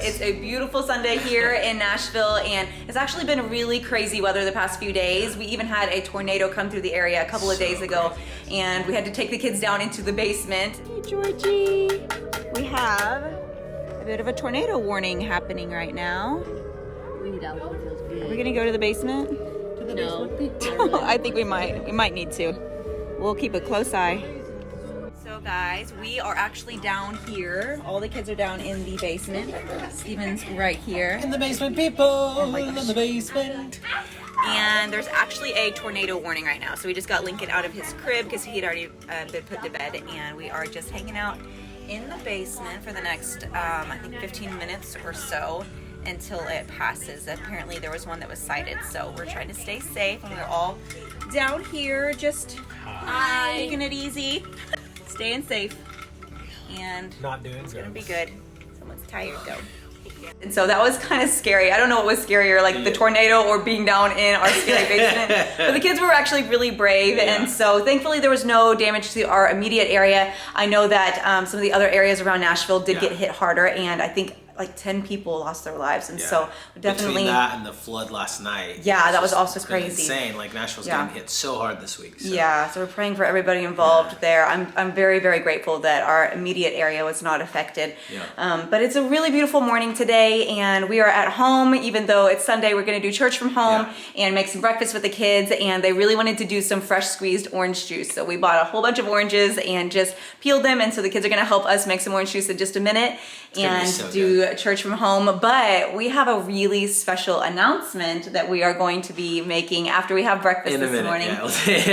It's a beautiful Sunday here in Nashville, and it's actually been really crazy weather the past few days. We even had a tornado come through the area a couple of days ago, and we had to take the kids down into the basement. Hey, Georgie. We have a bit of a tornado warning happening right now. Are we gonna go to the basement? To the basement? I think we might. We might need to. We'll keep a close eye. So guys, we are actually down here. All the kids are down in the basement. Steven's right here. In the basement, people! In the basement! And there's actually a tornado warning right now. So we just got Lincoln out of his crib because he had already been put to bed. And we are just hanging out in the basement for the next, I think 15 minutes or so until it passes. Apparently there was one that was sighted. So we're trying to stay safe. And we're all down here just taking it easy. Staying safe, and not doing it's gonna be good. Someone's tired though. And so that was kind of scary. I don't know what was scarier, like the tornado or being down in our scary basement. But the kids were actually really brave, and so thankfully there was no damage to our immediate area. I know that some of the other areas around Nashville did get hit harder, and I think like 10 people lost their lives, and so definitely between that and the flood last night. Yeah, that was also crazy. Insane. Like Nashville's getting hit so hard this week. So. Yeah, so we're praying for everybody involved there. I'm very, very grateful that our immediate area was not affected. But it's a really beautiful morning today, and we are at home. Even though it's Sunday, we're going to do church from home and make some breakfast with the kids. And they really wanted to do some fresh squeezed orange juice, so we bought a whole bunch of oranges and just peeled them. And so the kids are going to help us make some orange juice in just a minute and do church from home. But we have a really special announcement that we are going to be making after we have breakfast this morning.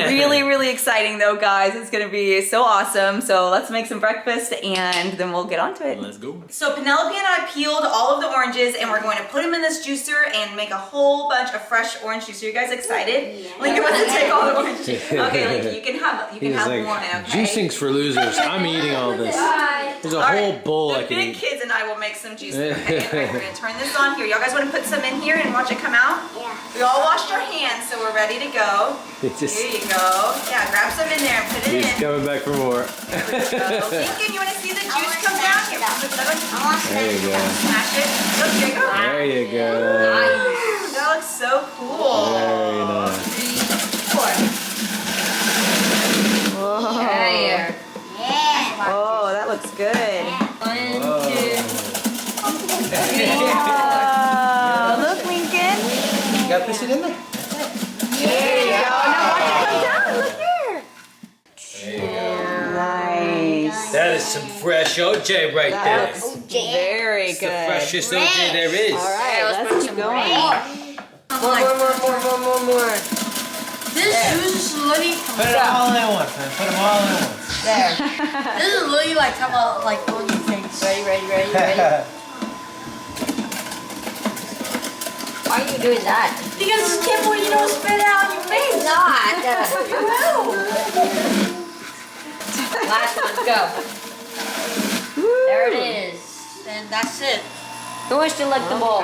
Really, really exciting though, guys. It's gonna be so awesome. So let's make some breakfast and then we'll get on to it. Let's go. So Penelope and I peeled all of the oranges and we're going to put them in this juicer and make a whole bunch of fresh orange juice. Are you guys excited? Yeah. Lincoln wants to take all the orange juice. Okay, Lincoln, you can have like, one. Okay? Juicing's for losers. I'm eating all this. There's a whole bowl I can eat. The big kids and I will make some juice. Okay, we're gonna turn this on here. Y'all guys want to put some in here and watch it come out? Yeah. We all washed our hands, so we're ready to go. Here you go. Yeah, grab some in there and put it in. He's coming back for more. There we go. Lincoln, you want to see the juice come down? Here, there you go. Smash it. Look, here you go. There you go. Nice. That looks so cool. Very nice. 3, 4. Whoa. Yeah. Oh, that looks good. 1, 2. Oh, look, Lincoln. You gotta push it in there. There you go. Now watch it come down. Look there. There you go. Nice. That is some fresh OJ right there. OJ. Very good. It's the freshest OJ there is. All right, let's keep going. More. This juice is literally. Put it all in once, man. Put them all in once. There. This is literally like talking about like all these things. Ready. Why are you doing that? Because it's careful you don't spit it out on your face. Not. You will. Last one, go. Woo. There it is. And that's it. Who wants to lick the bowl?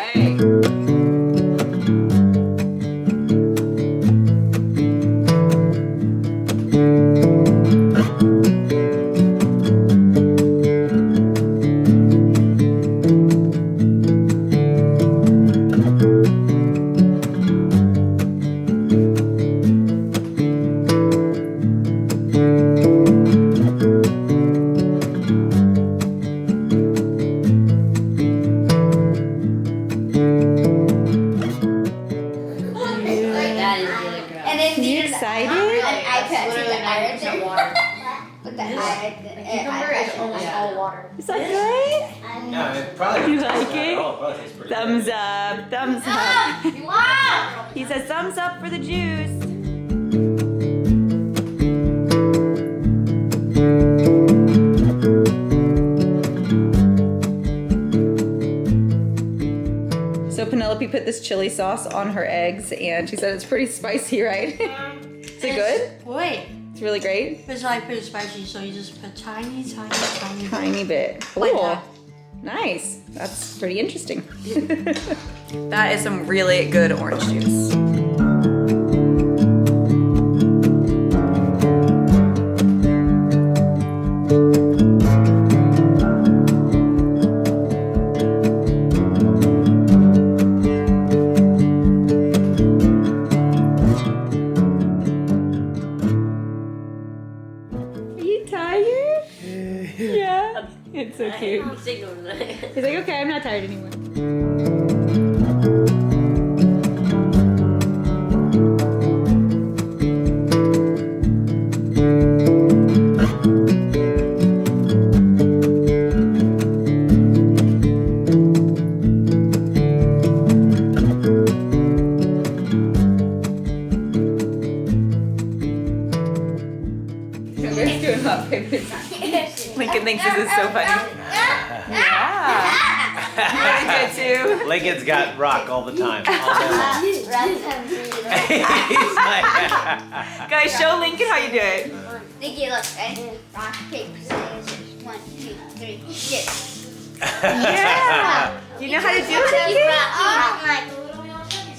water. Is that good? Yeah, it probably You like it? probably tastes pretty Thumbs up, thumbs up. He says thumbs up for the juice. So Penelope put this chili sauce on her eggs and she said it's pretty spicy, right? Is it good? Wait. It's really great. It's like pretty spicy, so you just put tiny Tiny bit. Like Cool. that. Nice. That's pretty interesting. That is some really good orange juice. Are you tired? Yeah. It's so cute. He's like, okay, I'm not tired anymore. We're doing hot pictures. Lincoln thinks this is so funny. Yeah. You want to do it too? Lincoln's got rock all the time. All day long. He's like, Guys, show Lincoln how you do it. Nikki, look, and rock, paper, scissors. 1, 2, 3, shit. Yeah. You know how to do it, Lincoln? I'm like,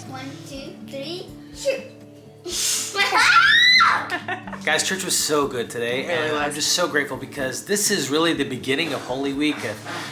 1, 2, 3, shoot. guys, church was so good today, It really and I'm was. just so grateful because this is really the beginning of Holy Week.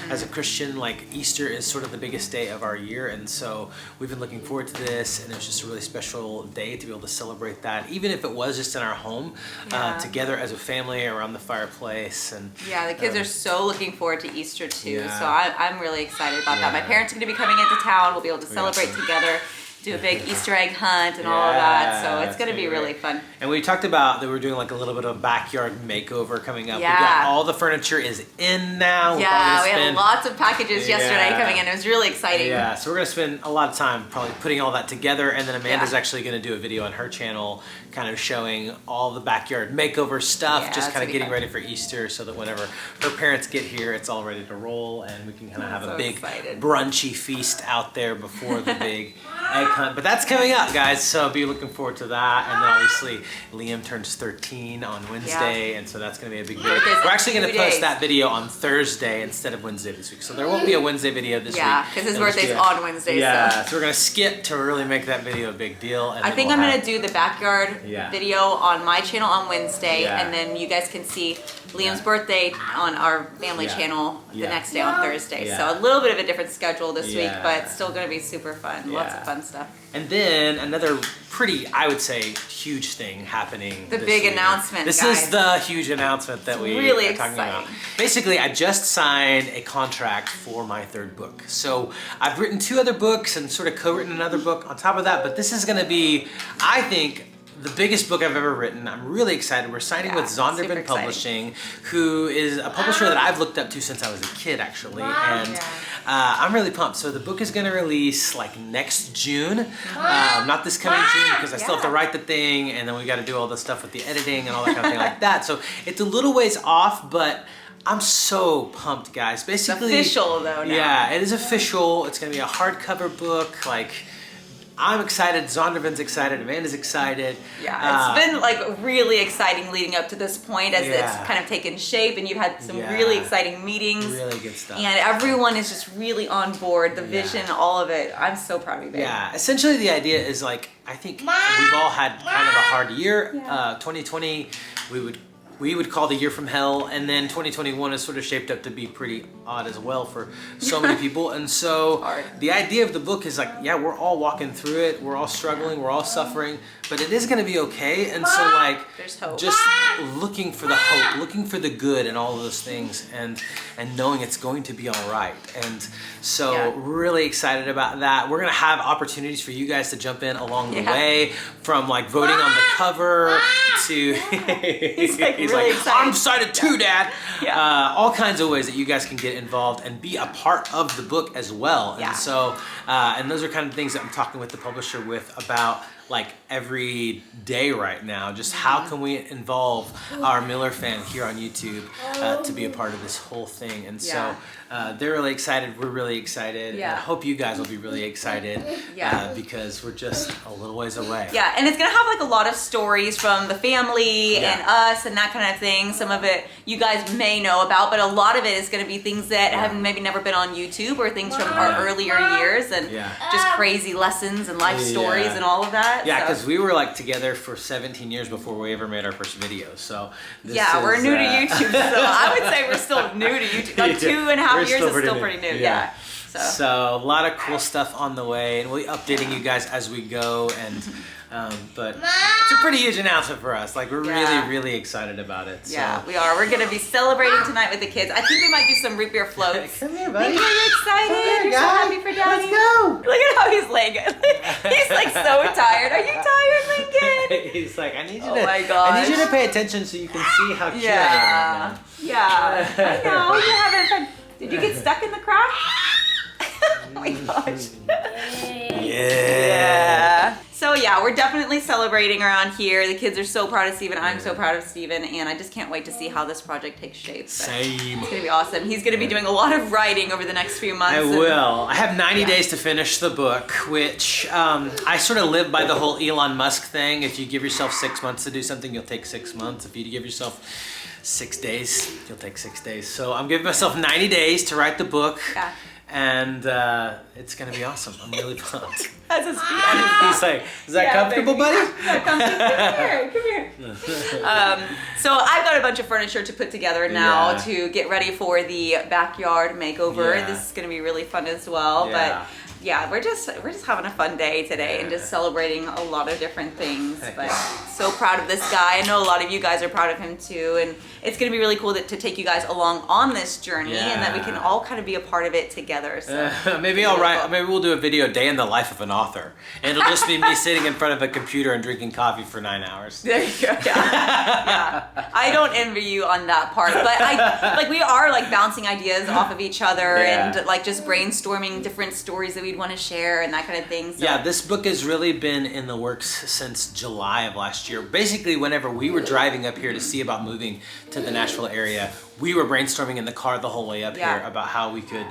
As a Christian, like Easter is sort of the biggest day of our year, and so we've been looking forward to this, and it was just a really special day to be able to celebrate that, even if it was just in our home, Yeah. together as a family around the fireplace. And Yeah, the kids are so looking forward to Easter too. Yeah. So I'm really excited about that. My Yeah. parents are going to be coming into town. We'll be able to celebrate together, do a big Easter egg hunt and all of that. So it's that's going to be gonna really great. fun. And we talked about that we're doing like a little bit of a backyard makeover coming up. We Yeah. got all the furniture is in now. We're Yeah, probably we gonna had spend- lots of packages yesterday Yeah. coming in. It was really exciting. Yeah, so we're gonna spend a lot of time probably putting all that together, and then Amanda's Yeah. actually gonna do a video on her channel, kind of showing all the backyard makeover stuff, Yeah, just it's kind gonna of be getting fun. ready for Easter, so that whenever her parents get here, it's all ready to roll, and we can kind of have so a big excited. brunchy feast out there before the big egg hunt. But that's coming up, guys. So be looking forward to that. And then obviously Liam turns 13 on Wednesday, and so that's gonna be a big video. Birthday's We're actually in gonna 2 post days. that video on Thursday instead of Wednesday this week. So there won't be a Wednesday video this Yeah, week. because his It'll just birthday's be a- on Wednesday. yeah, So. so we're gonna skip to really make that video a big deal. And I then think we'll I'm have- gonna do the backyard Yeah. video on my channel on Wednesday, Yeah. and then you guys can see Liam's Yeah. birthday on our family Yeah. channel the Yeah. next day on Thursday. Yeah. So a little bit of a different schedule this week, Yeah. but still gonna be super fun. Lots Yeah. of fun stuff. And then another pretty, I would say, huge thing happening. The this big week. announcement, This guys. is the huge announcement that we really are talking about. exciting. Basically, I just signed a contract for my 3rd book. So I've written 2 other books and sort of co-written another book on top of that. But this is going to be, I think, the biggest book I've ever written. I'm really excited. We're signing with super Zondervan exciting. Publishing, who is a publisher that I've looked up to since I was a kid, actually. And I'm really pumped. So the book is going to release like next June, not this coming June, because I still have to Yeah. write the thing, and then we got to do all the stuff with the editing and all that kind of thing like that. So it's a little ways off, but I'm so pumped, guys. Basically, It's official though now. yeah, it is official. It's going to be a hardcover book. Like, I'm excited. Zondervan's excited. Amanda's excited. Yeah, it's been like really exciting leading up to this point as Yeah. it's kind of taken shape, and you've had some Yeah. really exciting meetings. Really good stuff. And everyone is just really on board, the vision, all of it. I'm so proud of you, babe. Yeah, essentially the idea is like, I think we've all had kind of a hard year. Yeah. 2020, we would call the year from hell, and then 2021 is sort of shaped up to be pretty odd as well for so many people. And so Hard. the idea of the book is like, yeah, we're all walking through it, we're all struggling, we're all suffering, but it is going to be okay. And so like, There's hope. just looking for the hope, looking for the good and all of those things, and knowing it's going to be all right. And so really excited about that. We're going to have opportunities for you guys to jump in along the way, from like voting on the cover to he's like really excited. I'm excited too, Dad. Yeah. All kinds of ways that you guys can get involved and be a part of the book as well. Yeah. And so, and those are kind of things that I'm talking with the publisher with about like every day right now. Just how can we involve our Miller fan here on YouTube to be a part of this whole thing? And so they're really excited. We're really excited. Yeah. And I hope you guys will be really excited because we're just a little ways away. Yeah, and it's gonna have like a lot of stories from the family and us and that kind of thing. Some of it you guys may know about, but a lot of it is gonna be things that have maybe never been on YouTube, or things from our earlier years, and just crazy lessons and life stories and all of that. Yeah, because we were like together for 17 years before we ever made our first video. So this we're new to YouTube. So I would say we're still new to YouTube. Like 2.5 years is still pretty new. Yeah. So a lot of cool stuff on the way, and we'll be updating you guys as we go. And but it's a pretty huge announcement for us. Like we're really excited about it. So. Yeah, we are. We're gonna be celebrating tonight with the kids. I think we might do some root beer floats. Come here, buddy. Are you excited? You're so happy for Daddy. Let's go. Look at how he's laying. He's like so tired. Are you tired, Lincoln? He's like, I need you Oh my gosh. I need you to pay attention so you can see how cute I am right now. Yeah. I know. You're having fun. Did you get stuck in the crack? Oh my gosh. Yeah. So yeah, we're definitely celebrating around here. The kids are so proud of Steven. I'm so proud of Steven, and I just can't wait to see how this project takes shape. So Same. it's gonna be awesome. He's gonna be doing a lot of writing over the next few months. I will. I have 90 days to finish the book, which I sort of live by the whole Elon Musk thing. If you give yourself 6 months to do something, you'll take 6 months. If you give yourself 6 days, you'll take 6 days. So I'm giving myself 90 days to write the book. Yeah. And it's gonna be awesome. I'm really pumped. That's his He's like, is that comfortable, baby. buddy? Yeah, come here. So I've got a bunch of furniture to put together now to get ready for the backyard makeover. Yeah. This is gonna be really fun as well. Yeah. But yeah, we're just having a fun day today and just celebrating a lot of different things. But so proud of this guy. I know a lot of you guys are proud of him too, and it's gonna be really cool to take you guys along on this journey and that we can all kind of be a part of it together. So maybe maybe we'll do a video, day in the life of an author, and it'll just be me sitting in front of a computer and drinking coffee for 9 hours. There you go. Yeah. I don't envy you on that part, but we are like bouncing ideas off of each other and like just brainstorming different stories that we'd want to share and that kind of thing. So. Yeah, this book has really been in the works since July of last year. Basically, whenever we were driving up here to see about moving to the Nashville area, we were brainstorming in the car the whole way up here about how we could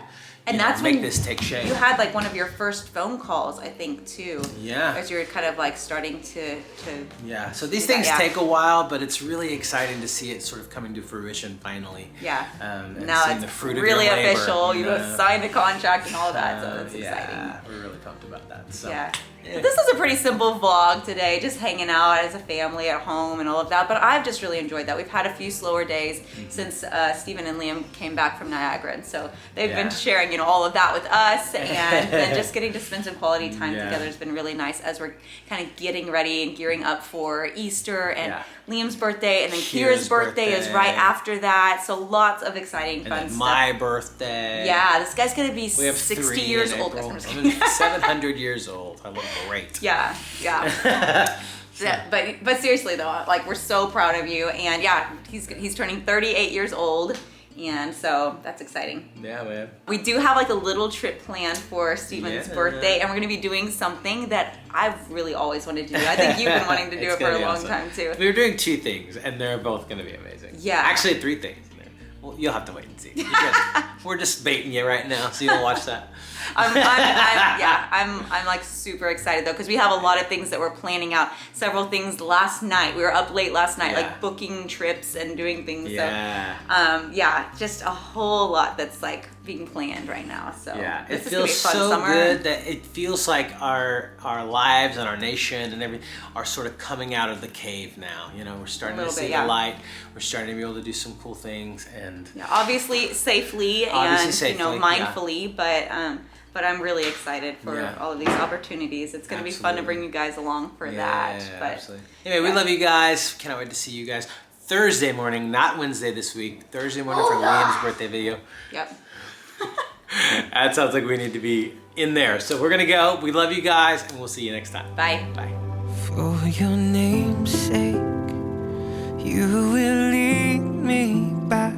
make this take shape. You had like one of your first phone calls, I think, too. Yeah. As you were kind of like starting to Yeah, so these things take a while, but it's really exciting to see it sort of coming to fruition finally. Yeah. And now seeing it's the fruit really of your labor. official. You have signed a contract and all that, so it's exciting. Yeah, we're really pumped about that. So. Yeah. This is a pretty simple vlog today, just hanging out as a family at home and all of that, but I've just really enjoyed that. We've had a few slower days since Stephen and Liam came back from Niagara, and so they've been sharing, all of that with us, and then just getting to spend some quality time together has been really nice as we're kind of getting ready and gearing up for Easter and Liam's birthday, and then Kira's birthday is right after that, so lots of exciting fun and stuff. My birthday. Yeah, this guy's gonna be we have 60 years old. I'm 700 years old. I look great. Yeah. But seriously though, like we're so proud of you, and he's turning 38 years old, and so that's exciting. Yeah, man. We do have like a little trip planned for Steven's birthday, and we're gonna be doing something that I've really always wanted to do. I think you've been wanting to do it for a long time too. We were doing 2 things, and they're both gonna be amazing. Yeah. Actually, 3 things. Well, you'll have to wait and see. We're just baiting you right now, so you'll watch that. I'm like super excited though, because we have a lot of things that we're planning out. Several things last night. We were up late last night, like booking trips and doing things. Yeah. So, just a whole lot that's like being planned right now. So it feels so good that it feels like our lives and our nation and everything are sort of coming out of the cave now. We're starting to see the light. We're starting to be able to do some cool things, and obviously safely and mindfully, but but I'm really excited for all of these opportunities. It's going to be fun to bring you guys along for that. But Absolutely. Anyway, we love you guys. Cannot wait to see you guys Thursday morning, not Wednesday this week. Thursday morning for Liam's birthday video. Yep. That sounds like we need to be in there. So we're gonna go. We love you guys, and we'll see you next time. Bye. Bye. For your name's sake, you will lead me back